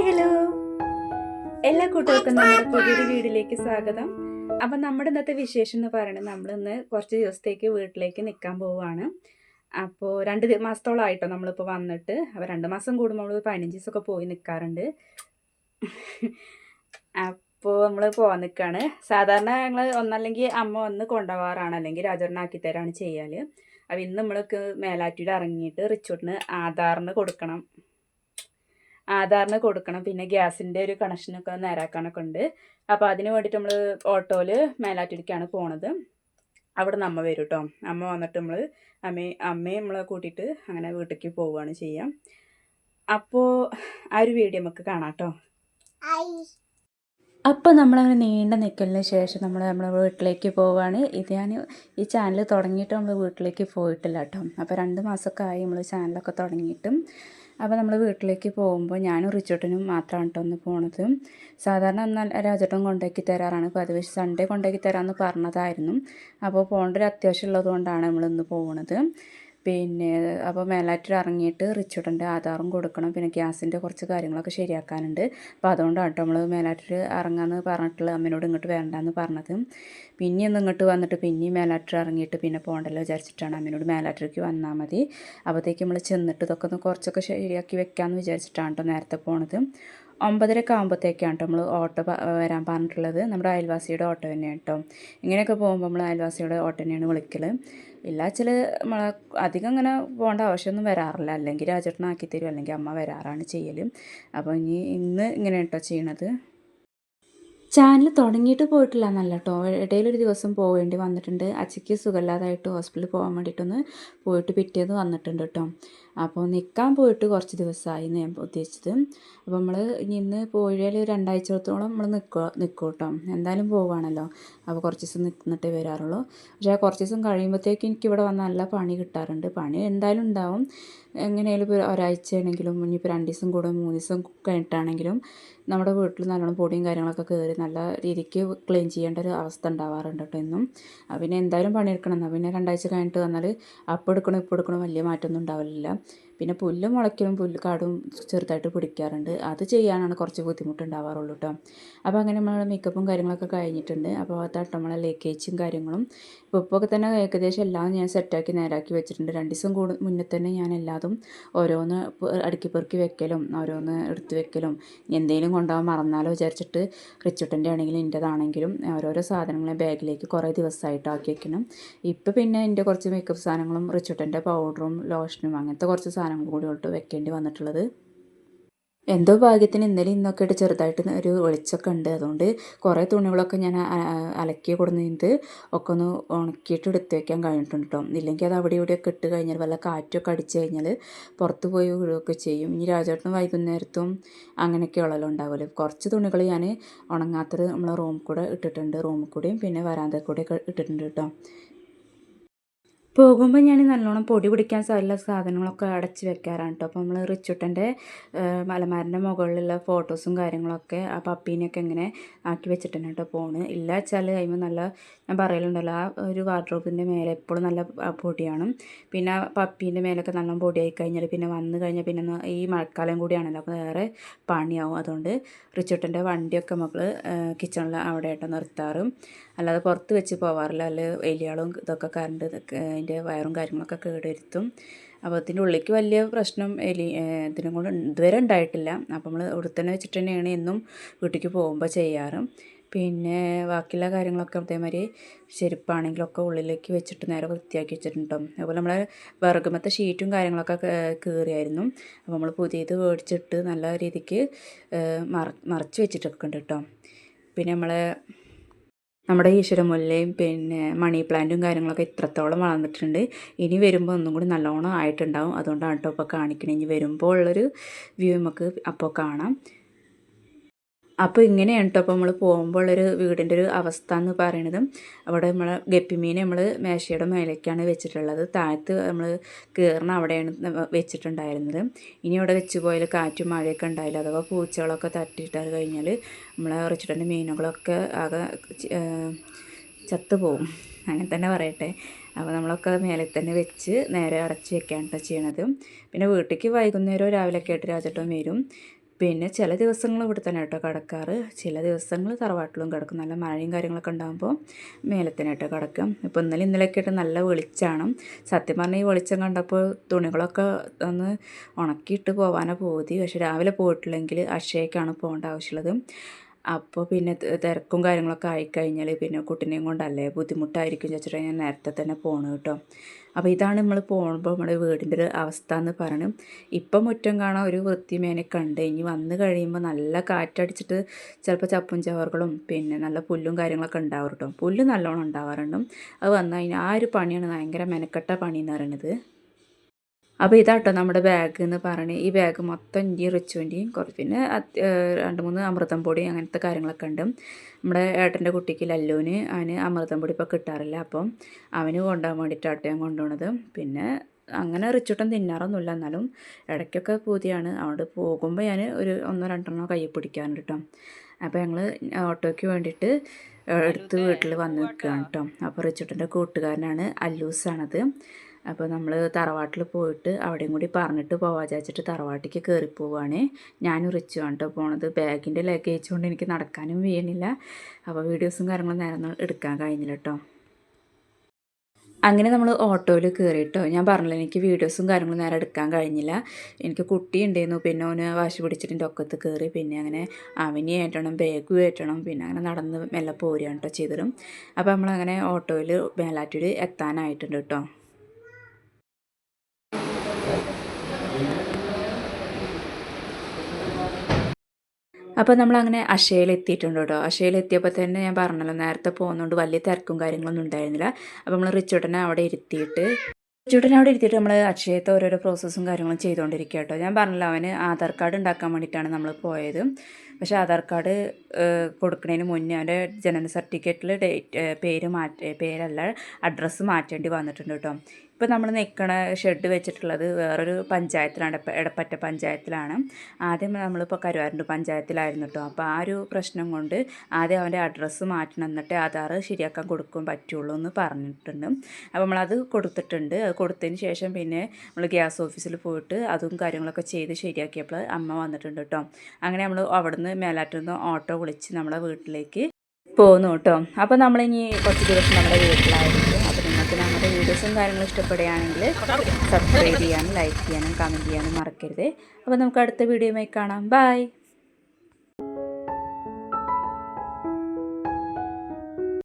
Hello, എല്ലാ കൂട്ടുകാർക്കും നമ്മുടെ പുതിയൊരു വീഡിയോയിലേക്ക് സ്വാഗതം. അപ്പം നമ്മുടെ ഇന്നത്തെ വിശേഷം എന്ന് പറയുന്നത് നമ്മളിന്ന് കുറച്ച് ദിവസത്തേക്ക് വീട്ടിലേക്ക് നിൽക്കാൻ പോവുകയാണ്. അപ്പോൾ 2 മാസത്തോളമായിട്ടോ നമ്മളിപ്പോൾ വന്നിട്ട്. അപ്പോൾ 2 മാസം കൂടുമ്പോൾ നമ്മൾ 15 ദിവസമൊക്കെ പോയി നിൽക്കാറുണ്ട്. അപ്പോൾ നമ്മൾ പോകാൻ നിൽക്കുകയാണ്. സാധാരണ ഞങ്ങൾ ഒന്നല്ലെങ്കിൽ അമ്മ വന്ന് കൊണ്ടുപോകാറാണ്, അല്ലെങ്കിൽ രാജേട്ടനാക്കി തരാണ് ചെയ്യാൽ. അപ്പോൾ ഇന്ന് നമ്മൾക്ക് മേലാറ്റൂർ ഇറങ്ങിയിട്ട് റിച്ചോട്ടിന് ആധാറിന് കൊടുക്കണം. പിന്നെ ഗ്യാസിൻ്റെ ഒരു കണക്ഷനൊക്കെ നേരാക്കാനൊക്കെ ഉണ്ട്. അപ്പോൾ അതിന് വേണ്ടിയിട്ട് നമ്മൾ ഓട്ടോയിൽ മേലാറ്റൂരിക്കാണ് പോണത്. അവിടെ നിന്ന് അമ്മ വരും കേട്ടോ. അമ്മ വന്നിട്ട് അമ്മയെ നമ്മളെ കൂട്ടിയിട്ട് അങ്ങനെ വീട്ടിലേക്ക് പോവുകയാണ് ചെയ്യാം. അപ്പോൾ ആ ഒരു വീഡിയോ നമുക്ക് കാണാം കേട്ടോ. അപ്പോൾ നമ്മളങ്ങനെ നീണ്ട നിൽക്കലിന് ശേഷം നമ്മളെ വീട്ടിലേക്ക് പോവുകയാണ്. ഇത് ഞാൻ ഈ ചാനൽ തുടങ്ങിയിട്ട് നമ്മൾ വീട്ടിലേക്ക് പോയിട്ടില്ല കേട്ടോ. അപ്പോൾ 2 മാസമൊക്കെ ആയി നമ്മൾ ചാനലൊക്കെ തുടങ്ങിയിട്ടും. അപ്പോൾ നമ്മൾ വീട്ടിലേക്ക് പോകുമ്പോൾ ഞാനും റിച്ചോട്ടനും മാത്രമാണ് കേട്ടോ ഒന്ന് പോണത്. സാധാരണ എന്നാൽ രാജേട്ടൻ കൊണ്ടാക്കി തരാറാണ് പതിവ്. സൺഡേ കൊണ്ടാക്കി തരാമെന്ന് പറഞ്ഞതായിരുന്നു. അപ്പോൾ പോകേണ്ട ഒരു അത്യാവശ്യം ഉള്ളത് കൊണ്ടാണ് നമ്മളിന്ന് പോകുന്നത്. പിന്നെ അപ്പോൾ മേലാറ്റൂർ ഇറങ്ങിയിട്ട് റിച്ചോട്ടൻ്റെ ആധാറും കൊടുക്കണം. പിന്നെ ഗ്യാസിൻ്റെ കുറച്ച് കാര്യങ്ങളൊക്കെ ശരിയാക്കാനുണ്ട്. അപ്പോൾ അതുകൊണ്ടാണ് കേട്ടോ നമ്മൾ മേലാറ്റൂർ ഇറങ്ങാമെന്ന് പറഞ്ഞിട്ടുള്ള അമ്മേനോട് ഇങ്ങോട്ട് വരണ്ടെന്ന് പറഞ്ഞത്. പിന്നെ ഒന്ന് ഇങ്ങോട്ട് വന്നിട്ട് പിന്നെയും മേലാറ്റൂർ ഇറങ്ങിയിട്ട് പിന്നെ പോകണ്ടല്ലോ വിചാരിച്ചിട്ടാണ് അമ്മേനോട് മേലാറ്റൂർക്ക് വന്നാൽ മതി. അപ്പോഴത്തേക്ക് നമ്മൾ ചെന്നിട്ട് ഇതൊക്കെ ഒന്ന് കുറച്ചൊക്കെ ശരിയാക്കി വെക്കാമെന്ന് വിചാരിച്ചിട്ടാണ് കേട്ടോ നേരത്തെ പോണത്. 9:30 ആകുമ്പോഴത്തേക്കാണ് കേട്ടോ നമ്മൾ ഓട്ടോ വരാൻ പറഞ്ഞിട്ടുള്ളത്. നമ്മുടെ അയൽവാസിയുടെ ഓട്ടോ തന്നെയാണ് കേട്ടോ. ഇങ്ങനെയൊക്കെ പോകുമ്പോൾ നമ്മൾ അയൽവാസിയുടെ ഓട്ടോ തന്നെയാണ് വിളിക്കൽ. ചില നമ്മളെ അധികം അങ്ങനെ പോകേണ്ട ആവശ്യമൊന്നും വരാറില്ല. അല്ലെങ്കിൽ രാജേട്ടനാക്കി തരും, അല്ലെങ്കിൽ അമ്മ വരാറാണ് ചെയ്യൽ. അപ്പോൾ ഇന്ന് ഇങ്ങനെ കേട്ടോ ചെയ്യണത്. ചാനൽ തുടങ്ങിയിട്ട് പോയിട്ടില്ല എന്നല്ല കേട്ടോ. ഇടയിലൊരു ദിവസം പോവേണ്ടി വന്നിട്ടുണ്ട്. അച്ഛയ്ക്ക് സുഖമില്ലാതായിട്ട് ഹോസ്പിറ്റലിൽ പോകാൻ വേണ്ടിയിട്ടൊന്ന് പോയിട്ട് പിറ്റേന്ന് വന്നിട്ടുണ്ട് കേട്ടോ. അപ്പോൾ നിൽക്കാൻ പോയിട്ട് കുറച്ച് ദിവസമായി ഞാൻ ഉദ്ദേശിച്ചത്. അപ്പോൾ നമ്മൾ ഇന്ന് പോയാൽ 2 ആഴ്ചത്തോളം നമ്മൾ നിൽക്കും കേട്ടോ. എന്തായാലും പോവുകയാണല്ലോ. അപ്പോൾ കുറച്ച് ദിവസം നിന്നിട്ടേ വരാറുള്ളൂ. പക്ഷേ കുറച്ച് ദിവസം കഴിയുമ്പോഴത്തേക്കും എനിക്കിവിടെ വന്ന് നല്ല പണി കിട്ടാറുണ്ട്. പണി എന്തായാലും ഉണ്ടാവും. എങ്ങനെയായാലും ഇപ്പോൾ ഒരാഴ്ചയാണെങ്കിലും ഇനിയിപ്പോൾ 2 ദിവസം കൂടെ 3 ദിവസം കഴിഞ്ഞിട്ടാണെങ്കിലും നമ്മുടെ വീട്ടിൽ നല്ലോണം പൊടിയും കാര്യങ്ങളൊക്കെ കയറി നല്ല രീതിക്ക് ക്ലീൻ ചെയ്യേണ്ട ഒരു അവസ്ഥ ഉണ്ടാവാറുണ്ട് കേട്ടോ എന്നും. പിന്നെ എന്തായാലും പണിയെടുക്കണം. എന്നാൽ പിന്നെ 2 ആഴ്ച കഴിഞ്ഞിട്ട് വന്നാൽ അപ്പോൾ എടുക്കണം ഇപ്പോൾ എടുക്കണം വലിയ മാറ്റമൊന്നും ഉണ്ടാവില്ല. പിന്നെ പുല്ല് മുളയ്ക്കലും കാടും ചെറുതായിട്ട് പിടിക്കാറുണ്ട്. അത് ചെയ്യാനാണ് കുറച്ച് ബുദ്ധിമുട്ടുണ്ടാവാറുള്ളൂ കേട്ടോ. അപ്പോൾ അങ്ങനെ നമ്മൾ മേക്കപ്പും കാര്യങ്ങളൊക്കെ കഴിഞ്ഞിട്ടുണ്ട്. അപ്പോൾ അതാട്ടോ നമ്മളെ ലഗേജും കാര്യങ്ങളും ഇപ്പോൾ തന്നെ ഏകദേശം എല്ലാം ഞാൻ സെറ്റാക്കി നേരാക്കി വെച്ചിട്ടുണ്ട്. 2 ദിവസം മുന്നേ തന്നെ ഞാൻ എല്ലാതും ഓരോന്ന് അടുക്കി പെറുക്കി വെക്കലും ഓരോന്ന് എടുത്ത് വെക്കലും എന്തെങ്കിലും കൊണ്ടുപോകാൻ മറന്നാലോ വിചാരിച്ചിട്ട് റിച്ചോട്ടൻ്റെ ആണെങ്കിലും എൻ്റേതാണെങ്കിലും ഓരോരോ സാധനങ്ങളെ ബാഗിലേക്ക് കുറേ ദിവസമായിട്ട് ആക്കി വെക്കണം. ഇപ്പോൾ പിന്നെ എൻ്റെ കുറച്ച് മേക്കപ്പ് സാധനങ്ങളും റിച്ചോട്ടൻ്റെ പൗഡറും ലോഷനും അങ്ങനത്തെ കുറച്ച് സാധനങ്ങളും കൂടി വെക്കേണ്ടി വന്നിട്ടുള്ളത്. എന്തോ ഭാഗ്യത്തിന് ഇന്നലെ ഇന്നൊക്കെ ആയിട്ട് ചെറുതായിട്ട് ഒരു വെളിച്ചമൊക്കെ ഉണ്ട്. അതുകൊണ്ട് കുറേ തുണികളൊക്കെ ഞാൻ അലക്കി കൊടുക്കുന്നത് ഒക്കെ ഒന്ന് ഉണക്കിയിട്ട് എടുത്ത് വയ്ക്കാൻ കഴിഞ്ഞിട്ടുണ്ട് കേട്ടോ. ഇല്ലെങ്കിൽ അത് അവിടെ ഇവിടെയൊക്കെ ഇട്ട് കഴിഞ്ഞാൽ വല്ല കാറ്റൊക്കെ അടിച്ച് കഴിഞ്ഞാൽ പുറത്ത് പോയി വീഴുകയൊക്കെ ചെയ്യും. ഇനി രാജേട്ടനും വൈകുന്നേരത്തും അങ്ങനെയൊക്കെയുള്ളല്ലോ ഉണ്ടാവുമല്ലോ. കുറച്ച് തുണികൾ ഞാൻ ഉണങ്ങാത്തത് നമ്മൾ റൂമിൽ കൂടെ ഇട്ടിട്ടുണ്ട്. റൂമിൽ കൂടെയും പിന്നെ വരാന്തയിൽ കൂടെയൊക്കെ ഇട്ടിട്ടുണ്ട് കേട്ടോ. പോകുമ്പോൾ ഞാൻ നല്ലോണം പൊടി പിടിക്കാൻ സാധ്യതയുള്ള സാധനങ്ങളൊക്കെ അടച്ച് വെക്കാറാണ് കേട്ടോ. അപ്പോൾ നമ്മൾ റിച്ചുട്ടൻ്റെ അലമാരിൻ്റെ മുകളിലുള്ള ഫോട്ടോസും കാര്യങ്ങളൊക്കെ ആ പപ്പീനെയൊക്കെ ഇങ്ങനെ ആക്കി വെച്ചിട്ടുണ്ട് കേട്ടോ പോണ്. ഇല്ല വെച്ചാൽ കഴിയുമ്പോൾ നല്ല ഞാൻ പറയലുണ്ടല്ലോ ആ ഒരു വാർഡ്രോബിൻ്റെ മേലെ എപ്പോഴും നല്ല പൊടിയാണ്. പിന്നെ പപ്പീൻ്റെ മേലൊക്കെ നല്ല പൊടിയായി കഴിഞ്ഞാൽ പിന്നെ വന്നു കഴിഞ്ഞാൽ പിന്നെ ഈ മഴക്കാലം കൂടിയാണല്ലോ അപ്പോൾ വേറെ പണിയാവും. അതുകൊണ്ട് റിച്ചുട്ടൻ്റെ വണ്ടിയൊക്കെ നമ്മൾ കിച്ചണിൽ അവിടെ ആയിട്ട് നിർത്താറും. അല്ലാതെ പുറത്ത് വെച്ച് പോവാറില്ല. അല്ല എലികളും ഇതൊക്കെ കറണ്ട് അതിൻ്റെ വയറും കാര്യങ്ങളൊക്കെ കേടുവരുത്തും. അപ്പോൾ ഇതിൻ്റെ ഉള്ളിലേക്ക് വലിയ പ്രശ്നം ഇതിനും കൊണ്ട് ഇതുവരെ ഉണ്ടായിട്ടില്ല. അപ്പോൾ നമ്മൾ ഇവിടെ തന്നെ വെച്ചിട്ട് തന്നെയാണ് എന്നും വീട്ടിലേക്ക് പോകുമ്പോൾ ചെയ്യാറ്. പിന്നെ ബാക്കിയുള്ള കാര്യങ്ങളൊക്കെ അതേമാതിരി ചെരുപ്പാണെങ്കിലൊക്കെ ഉള്ളിലേക്ക് വെച്ചിട്ട് നേരെ വൃത്തിയാക്കി വെച്ചിട്ടുണ്ടോ. അതുപോലെ നമ്മളെ വിറകുമത്തെ ഷീറ്റും കാര്യങ്ങളൊക്കെ കീറിയായിരുന്നു. അപ്പോൾ നമ്മൾ പുതിയത് മേടിച്ചിട്ട് നല്ല രീതിക്ക് മറച്ച് വെച്ചിട്ടൊക്കെ ഉണ്ട് കേട്ടോ. പിന്നെ നമ്മുടെ ഈശ്വരമുല്ലയും പിന്നെ മണി പ്ലാന്റും കാര്യങ്ങളൊക്കെ ഇത്രത്തോളം വളർന്നിട്ടുണ്ട്. ഇനി വരുമ്പോൾ ഒന്നും കൂടി നല്ലോണം ആയിട്ടുണ്ടാവും. അതുകൊണ്ടാണ് കേട്ടോ ഇപ്പോൾ കാണിക്കണേ. ഇനി വരുമ്പോൾ ഉള്ളൊരു വ്യൂ നമുക്ക് അപ്പോൾ കാണാം. അപ്പോൾ ഇങ്ങനെയാണ് കേട്ടോ അപ്പോൾ നമ്മൾ പോകുമ്പോൾ ഉള്ളൊരു വീടിൻ്റെ ഒരു അവസ്ഥ എന്ന് പറയുന്നത്. അവിടെ ഗപ്പിമീനെ നമ്മൾ മേശയുടെ മേലേക്കാണ് വെച്ചിട്ടുള്ളത്. താഴത്ത് നമ്മൾ കയറണ അവിടെയാണ് വെച്ചിട്ടുണ്ടായിരുന്നത്. ഇനി അവിടെ വെച്ച് പോയാൽ കാറ്റും മഴയൊക്കെ ഉണ്ടായില്ല അഥവാ പൂച്ചകളൊക്കെ തട്ടിയിട്ട് കഴിഞ്ഞാൽ നമ്മളെ റിച്ചിട്ടൻ്റെ മീനുകളൊക്കെ ആകെ ചത്തുപോകും, അങ്ങനെ തന്നെ പറയട്ടെ. അപ്പോൾ നമ്മളൊക്കെ മേലെ തന്നെ വെച്ച് നേരെ അടച്ച് വെക്കുകയാണ് കേട്ടോ ചെയ്യണത്. പിന്നെ വീട്ടിലേക്ക് വൈകുന്നേരം രാവിലെയൊക്കെ ആയിട്ട് രാജേട്ടൻ വരും. പിന്നെ ചില ദിവസങ്ങൾ ഇവിടെ തന്നെ കേട്ടോ കിടക്കാറ്, ചില ദിവസങ്ങൾ തറവാട്ടിലും കിടക്കും. നല്ല മഴയും കാര്യങ്ങളൊക്കെ ഉണ്ടാകുമ്പോൾ മേലെ തന്നെ കേട്ടോ കിടക്കും. ഇപ്പോൾ ഇന്നലെയൊക്കെ ആയിട്ട് നല്ല വെളിച്ചമാണ്. സത്യം പറഞ്ഞാൽ ഈ വെളിച്ചം കണ്ടപ്പോൾ തുണികളൊക്കെ ഒന്ന് ഉണക്കിയിട്ട് പോകാനാണ് പോതി. പക്ഷെ രാവിലെ പോയിട്ടില്ലെങ്കിൽ അക്ഷയക്കാണ് പോകേണ്ട ആവശ്യമുള്ളത്. അപ്പോൾ പിന്നെ തിരക്കും കാര്യങ്ങളൊക്കെ ആയിക്കഴിഞ്ഞാൽ പിന്നെ കുട്ടീനെയും കൊണ്ടല്ലേ ബുദ്ധിമുട്ടായിരിക്കും വെച്ചിട്ട് ഞാൻ നേരത്തെ തന്നെ പോകണം കേട്ടോ. അപ്പോൾ ഇതാണ് നമ്മൾ പോകുമ്പോൾ നമ്മുടെ വീടിൻ്റെ ഒരു അവസ്ഥ എന്ന് പറയണം. ഇപ്പം മുറ്റം കാണാൻ ഒരു വൃത്തിമേനൊക്കെ ഉണ്ട്. ഇനി വന്ന് കഴിയുമ്പോൾ നല്ല കാറ്റടിച്ചിട്ട് ചിലപ്പോൾ ചപ്പും ചവറുകളും പിന്നെ നല്ല പുല്ലും കാര്യങ്ങളൊക്കെ ഉണ്ടാവും കേട്ടോ. പുല്ല് നല്ലോണം ഉണ്ടാവാറുണ്ട്. അത് വന്നു കഴിഞ്ഞാൽ ആ ഒരു പണിയാണ് ഭയങ്കര മെനക്കെട്ട പണി എന്ന് പറയുന്നത്. അപ്പോൾ ഇതാട്ടോ നമ്മുടെ ബാഗ് എന്ന് പറഞ്ഞ് ഈ ബാഗ് മൊത്തം ഇഞ്ചി റിച്ചുവിൻ്റെയും കുറച്ച് പിന്നെ 2-3 അമൃതം പൊടി അങ്ങനത്തെ കാര്യങ്ങളൊക്കെ ഉണ്ട്. നമ്മുടെ ഏട്ടൻ്റെ കുട്ടിക്ക് ലല്ലുവിന് അവന് അമൃതം പൊടി ഇപ്പോൾ കിട്ടാറില്ല, അപ്പം അവന് കൊണ്ടുപോകാൻ വേണ്ടിയിട്ടാട്ടോ ഞാൻ കൊണ്ടുപോകുന്നത്. പിന്നെ അങ്ങനെ റിച്ചുട്ടൻ തിന്നാറൊന്നുമില്ല, എന്നാലും ഇടയ്ക്കൊക്കെ പൂതിയാണ്. അവിടെ പോകുമ്പോൾ ഞാൻ ഒരു 1-2 കയ്യിൽ പിടിക്കാറുണ്ട് കേട്ടോ. അപ്പോൾ ഞങ്ങൾ ഓട്ടോയ്ക്ക് വേണ്ടിയിട്ട് എടുത്ത് വീട്ടിൽ വന്ന് നിൽക്കുകയാണ് കേട്ടോ. അപ്പോൾ റിച്ചുട്ടൻ്റെ കൂട്ടുകാരനാണ് അല്ലൂസാണത്. അപ്പോൾ നമ്മൾ തറവാട്ടിൽ പോയിട്ട് അവിടെയും കൂടി പറഞ്ഞിട്ട് പോവാ വിചാരിച്ചിട്ട് തറവാട്ടിലേക്ക് കയറി പോവുകയാണ്. ഞാനും റിച്ചുവാണ് കേട്ടോ പോണത്. ബാഗിൻ്റെ ലഗേജ് കൊണ്ട് എനിക്ക് നടക്കാനും വീണില്ല. അപ്പോൾ വീഡിയോസും കാര്യങ്ങളും നേരെ എടുക്കാൻ കഴിഞ്ഞില്ല കേട്ടോ. അങ്ങനെ നമ്മൾ ഓട്ടോയിൽ കയറിയിട്ടോ. ഞാൻ പറഞ്ഞില്ല എനിക്ക് വീഡിയോസും കാര്യങ്ങളും നേരെ എടുക്കാൻ കഴിഞ്ഞില്ല. എനിക്ക് കുട്ടി ഉണ്ടായിരുന്നു, പിന്നെ അവന് വാശി പിടിച്ചിട്ട് എൻ്റെ ഒക്കത്ത് കയറി. പിന്നെ അങ്ങനെ അവനെ ഏറ്റണം ബാഗും ഏറ്റണം, പിന്നെ അങ്ങനെ നടന്ന് മെല്ലെ പോരുകയാണ് കേട്ടോ ചെയ്തതും. അപ്പോൾ നമ്മളങ്ങനെ ഓട്ടോയിൽ മേലാറ്റൂർ എത്താനായിട്ടുണ്ട് കേട്ടോ. അപ്പോൾ നമ്മളങ്ങനെ അക്ഷയയിലെത്തിയിട്ടുണ്ട് കേട്ടോ. അക്ഷയയിലെത്തിയപ്പോൾ തന്നെ ഞാൻ പറഞ്ഞല്ലോ നേരത്തെ പോകുന്നതുകൊണ്ട് വലിയ തിരക്കും കാര്യങ്ങളൊന്നും ഉണ്ടായിരുന്നില്ല. അപ്പോൾ നമ്മൾ റിച്ചൂട്ടനെ അവിടെ ഇരുത്തിയിട്ട് നമ്മൾ അക്ഷയത്തെ ഓരോരോ പ്രോസസ്സും കാര്യങ്ങളും ചെയ്തുകൊണ്ടിരിക്കുക കേട്ടോ. ഞാൻ പറഞ്ഞല്ലോ അവന് ആധാർ കാർഡ് ഉണ്ടാക്കാൻ വേണ്ടിയിട്ടാണ് നമ്മൾ പോയത്. പക്ഷേ ആധാർ കാർഡ് കൊടുക്കുന്നതിന് മുന്നേ അവൻ്റെ ജനന സർട്ടിഫിക്കറ്റിൽ പേരല്ല അഡ്രസ്സ് മാറ്റേണ്ടി വന്നിട്ടുണ്ട് കേട്ടോ. ഇപ്പോൾ നമ്മൾ നിൽക്കണ ഷെഡ് വെച്ചിട്ടുള്ളത് വേറൊരു പഞ്ചായത്തിലാണ്, എടപ്പറ്റ പഞ്ചായത്തിലാണ്. ആദ്യം നമ്മളിപ്പോൾ കരുവാരുണ്ട് പഞ്ചായത്തിലായിരുന്നു കേട്ടോ. അപ്പോൾ ആ ഒരു പ്രശ്നം കൊണ്ട് ആദ്യം അവൻ്റെ അഡ്രസ്സ് മാറ്റണം, എന്നിട്ട് ആധാർ ശരിയാക്കാൻ കൊടുക്കാൻ പറ്റുള്ളൂ എന്ന് പറഞ്ഞിട്ടുണ്ട്. അപ്പോൾ നമ്മളത് കൊടുത്തിട്ടുണ്ട്. അത് കൊടുത്തതിന് ശേഷം പിന്നെ നമ്മൾ ഗ്യാസ് ഓഫീസിൽ പോയിട്ട് അതും കാര്യങ്ങളൊക്കെ ചെയ്ത് ശരിയാക്കിയപ്പോൾ അമ്മ വന്നിട്ടുണ്ട് കേട്ടോ. അങ്ങനെ നമ്മൾ അവിടുന്ന് മേലാറ്റിൽ നിന്ന് ഓട്ടോ വിളിച്ച് നമ്മളെ വീട്ടിലേക്ക് പോകുന്നു കേട്ടോ. അപ്പോൾ നമ്മളിനി കുറച്ച് ദിവസം നമ്മുടെ വീട്ടിലായിരിക്കും. അപ്പോൾ നിങ്ങൾക്ക് നമ്മുടെ വീഡിയോസും കാര്യങ്ങളും ഇഷ്ടപ്പെടുകയാണെങ്കിൽ സബ്സ്ക്രൈബ് ചെയ്യാനും ലൈക്ക് ചെയ്യാനും കമൻറ്റ് ചെയ്യാനും മറക്കരുത്. അപ്പോൾ നമുക്ക് അടുത്ത വീഡിയോയുമായി കാണാം. ബൈ.